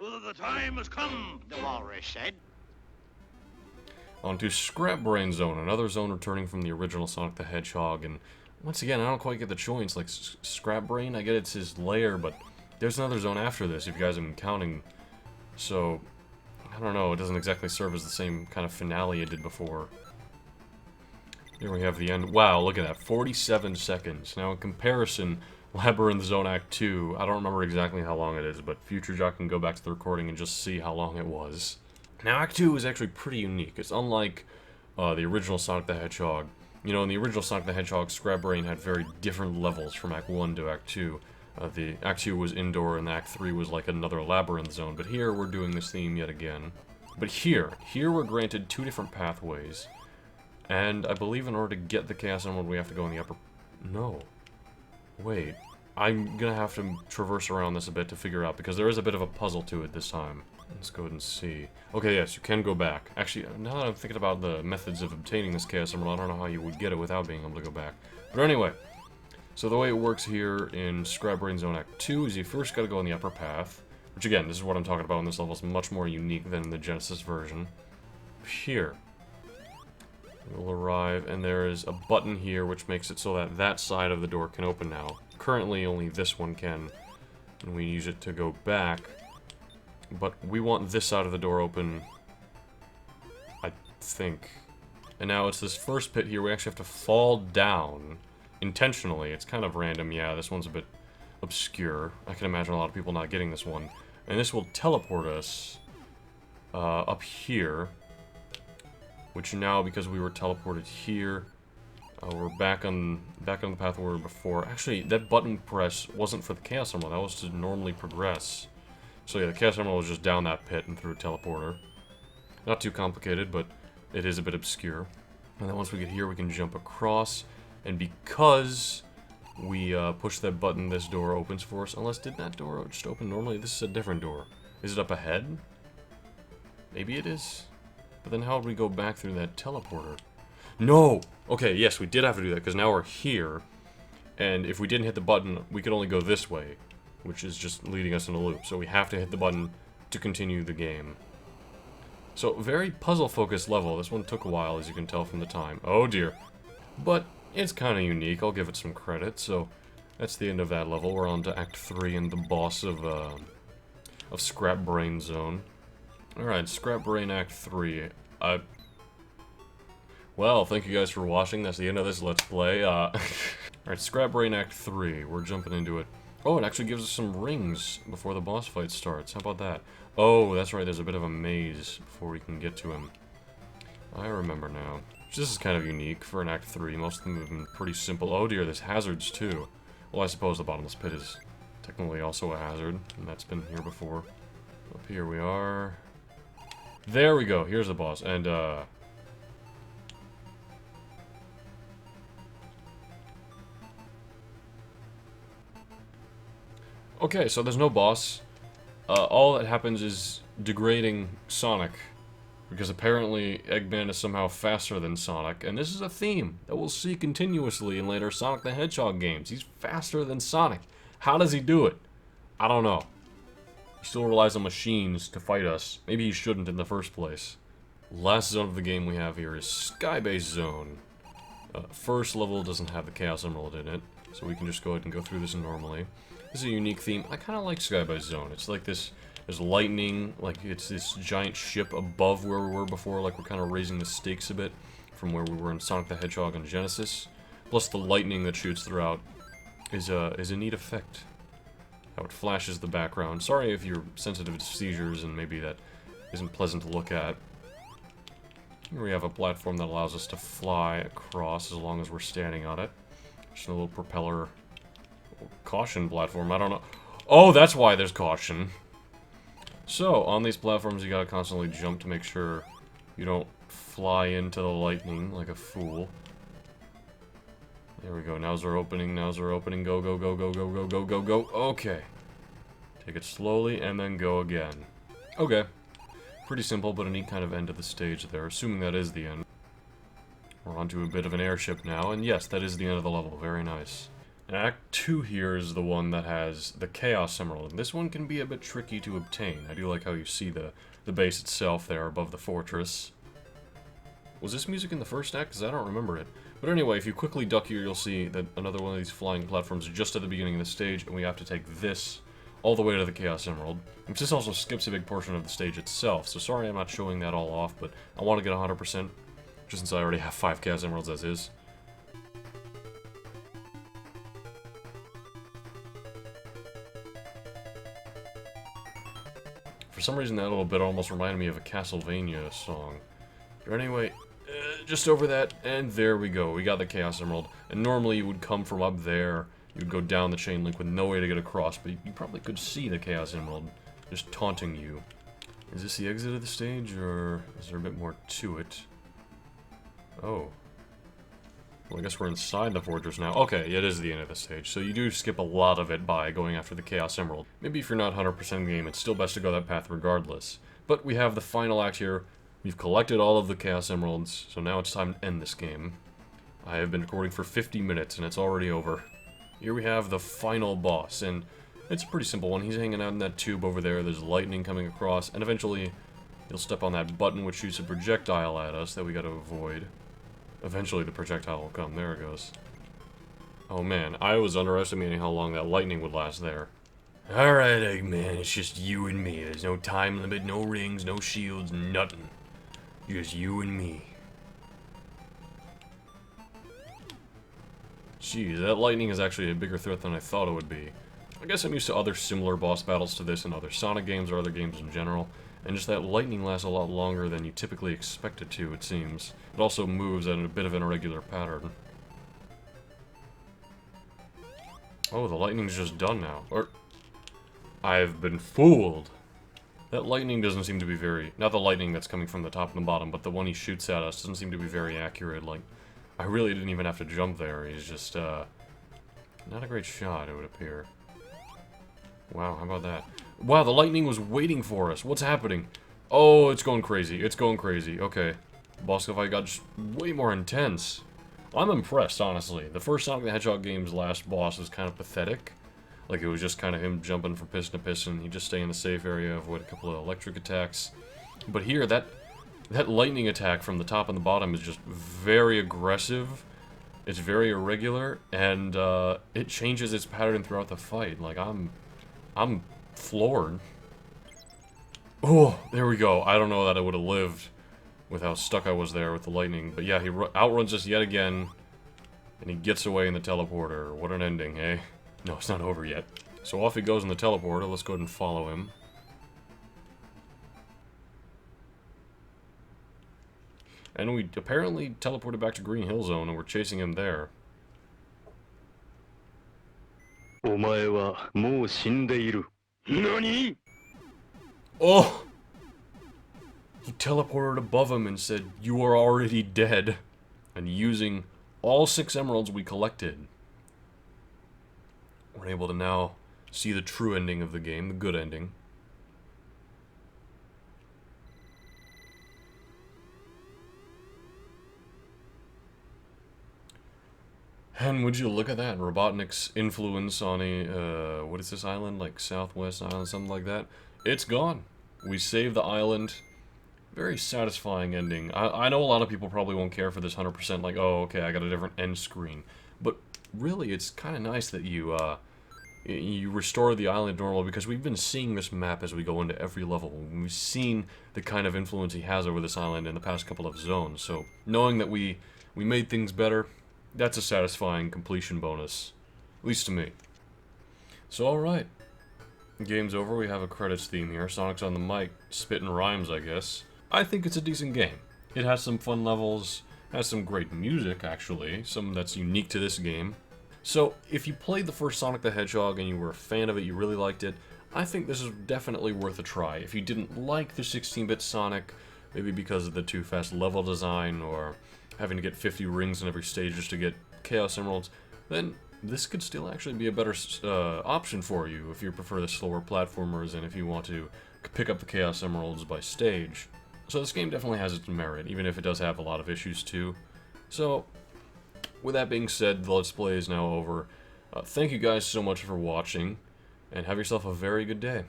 The time has come, the walrus said. On to Scrap Brain Zone, another zone returning from the original Sonic the Hedgehog, and once again, I don't quite get the choice, like, Scrap Brain, I get it's his lair, but there's another zone after this, if you guys have been counting, so, I don't know, it doesn't exactly serve as the same kind of finale it did before. Here we have the end. Wow, look at that, 47 seconds. Now, in comparison, Labyrinth Zone Act 2, I don't remember exactly how long it is, but Future Jock can go back to the recording and just see how long it was. Now, Act 2 is actually pretty unique. It's unlike the original Sonic the Hedgehog. You know, in the original Sonic the Hedgehog, Scrap Brain had very different levels from Act 1 to Act 2. The Act 2 was indoor, and Act 3 was like another labyrinth zone. But here, we're doing this theme yet again. But here we're granted two different pathways. And I believe in order to get the Chaos Emerald, we have to go in the upper... No. Wait. I'm gonna have to traverse around this a bit to figure out, because there is a bit of a puzzle to it this time. Let's go ahead and see. Okay, yes, you can go back. Actually, now that I'm thinking about the methods of obtaining this Chaos Emerald, I don't know how you would get it without being able to go back. But anyway, so the way it works here in Scrap Brain Zone Act 2 is you first gotta go on the upper path, which again, this is what I'm talking about, and this level is much more unique than the Genesis version. Here. We'll arrive, and there is a button here which makes it so that that side of the door can open now. Currently, only this one can, and we use it to go back. But we want this side of the door open, I think. And now it's this first pit here, we actually have to fall down intentionally. It's kind of random, yeah, this one's a bit obscure. I can imagine a lot of people not getting this one. And this will teleport us up here. Which now, because we were teleported here, we're back on the path where we were before. Actually, that button press wasn't for the Chaos Emerald, that was to normally progress. So yeah, the Chaos Emerald was just down that pit and through a teleporter. Not too complicated, but it is a bit obscure. And then once we get here, we can jump across. And because we push that button, this door opens for us. Unless, did that door just open normally? This is a different door. Is it up ahead? Maybe it is? But then how would we go back through that teleporter? No! Okay, yes, we did have to do that, because now we're here. And if we didn't hit the button, we could only go this way, which is just leading us in a loop. So we have to hit the button to continue the game. So, very puzzle-focused level. This one took a while, as you can tell from the time. Oh dear. But it's kind of unique, I'll give it some credit. So, that's the end of that level. We're on to Act 3 and the boss of Scrap Brain Zone. Alright, Scrap Brain Act 3. Well, thank you guys for watching. That's the end of this Let's Play. Alright, Scrap Brain Act 3. We're jumping into it. Oh, it actually gives us some rings before the boss fight starts. How about that? Oh, that's right, there's a bit of a maze before we can get to him. I remember now. This is kind of unique for an Act 3. Most of them have been pretty simple. Oh dear, there's hazards too. Well, I suppose the bottomless pit is technically also a hazard, and that's been here before. Up here we are. There we go, here's the boss, and okay, so there's no boss. All that happens is degrading Sonic, because apparently Eggman is somehow faster than Sonic, and this is a theme that we'll see continuously in later Sonic the Hedgehog games. He's faster than Sonic. How does he do it? I don't know. He still relies on machines to fight us. Maybe he shouldn't in the first place. Last zone of the game we have here is Skybase Zone. First level doesn't have the Chaos Emerald in it, so we can just go ahead and go through this normally. This is a unique theme. I kind of like Skybase Zone. It's like this, there's lightning, like it's this giant ship above where we were before, like we're kind of raising the stakes a bit from where we were in Sonic the Hedgehog and Genesis. Plus the lightning that shoots throughout is a neat effect. How it flashes the background. Sorry if you're sensitive to seizures and maybe that isn't pleasant to look at. Here we have a platform that allows us to fly across as long as we're standing on it. Just a little propeller caution platform, I don't know. Oh, that's why there's caution. So, on these platforms you gotta constantly jump to make sure you don't fly into the lightning like a fool. There we go, now's our opening, now's our opening, go, go, go, go, go, go, go, go, go, okay. Take it slowly, and then go again. Okay. Pretty simple, but a neat kind of end to the stage there, assuming that is the end. We're onto a bit of an airship now, and yes, that is the end of the level, very nice. Act 2 here is the one that has the Chaos Emerald, and this one can be a bit tricky to obtain. I do like how you see the base itself there above the fortress. Was this music in the first act? Because I don't remember it. But anyway, if you quickly duck here, you'll see that another one of these flying platforms just at the beginning of the stage, and we have to take this all the way to the Chaos Emerald. Which this also skips a big portion of the stage itself, so sorry I'm not showing that all off, but I want to get 100%, just since I already have 5 Chaos Emeralds as is. For some reason that little bit almost reminded me of a Castlevania song. But anyway, just over that, and there we go. We got the Chaos Emerald. And normally you would come from up there, you would go down the chain link with no way to get across, but you probably could see the Chaos Emerald just taunting you. Is this the exit of the stage, or is there a bit more to it? Oh. Well, I guess we're inside the fortress now. Okay, it is the end of the stage, so you do skip a lot of it by going after the Chaos Emerald. Maybe if you're not 100% in the game, it's still best to go that path regardless. But we have the final act here. We've collected all of the Chaos Emeralds, so now it's time to end this game. I have been recording for 50 minutes, and it's already over. Here we have the final boss, and it's a pretty simple one. He's hanging out in that tube over there, there's lightning coming across, and eventually he'll step on that button which shoots a projectile at us that we gotta avoid. Eventually the projectile will come, there it goes. Oh man, I was underestimating how long that lightning would last there. Alright, Eggman, it's just you and me. There's no time limit, no rings, no shields, nothing. Just you and me. Jeez, that lightning is actually a bigger threat than I thought it would be. I guess I'm used to other similar boss battles to this in other Sonic games or other games in general, and just that lightning lasts a lot longer than you typically expect it to, it seems. It also moves at a bit of an irregular pattern. Oh, the lightning's just done now. Or I've been fooled. That lightning doesn't seem to be very... Not the lightning that's coming from the top and the bottom, but the one he shoots at us doesn't seem to be very accurate. Like, I really didn't even have to jump there. He's just, not a great shot, it would appear. Wow, how about that? Wow, the lightning was waiting for us. What's happening? Oh, it's going crazy. It's going crazy. Okay. Boss fight got just way more intense. I'm impressed, honestly. The first Sonic the Hedgehog game's last boss was kind of pathetic. Like, it was just kind of him jumping from piston to piston. He'd just stay in the safe area, avoid a couple of electric attacks. But here, that lightning attack from the top and the bottom is just very aggressive. It's very irregular, and it changes its pattern throughout the fight. Like, I'm floored. Oh, there we go. I don't know that I would have lived with how stuck I was there with the lightning. But yeah, he outruns us yet again, and he gets away in the teleporter. What an ending, eh? No, it's not over yet. So off he goes in the teleporter. Let's go ahead and follow him. And we apparently teleported back to Green Hill Zone, and we're chasing him there. Nani? Oh! He teleported above him and said, "You are already dead." And using all 6 emeralds we collected, we're able to now see the true ending of the game, the good ending. And would you look at that, Robotnik's influence on a, what is this island, like Southwest Island, something like that? It's gone. We saved the island. Very satisfying ending. I know a lot of people probably won't care for this 100%, like, oh, okay, I got a different end screen. But really, it's kind of nice that you restore the island normal, because we've been seeing this map as we go into every level. We've seen the kind of influence he has over this island in the past couple of zones, so knowing that we made things better, that's a satisfying completion bonus. At least to me. So, alright. Game's over, we have a credits theme here. Sonic's on the mic, spitting rhymes, I guess. I think it's a decent game. It has some fun levels, has some great music, actually, some that's unique to this game. So, if you played the first Sonic the Hedgehog and you were a fan of it, you really liked it, I think this is definitely worth a try. If you didn't like the 16-bit Sonic, maybe because of the too fast level design, or having to get 50 rings in every stage just to get Chaos Emeralds, then this could still actually be a better option for you if you prefer the slower platformers and if you want to pick up the Chaos Emeralds by stage. So this game definitely has its merit, even if it does have a lot of issues too. So, with that being said, the Let's Play is now over. Thank you guys so much for watching, and have yourself a very good day.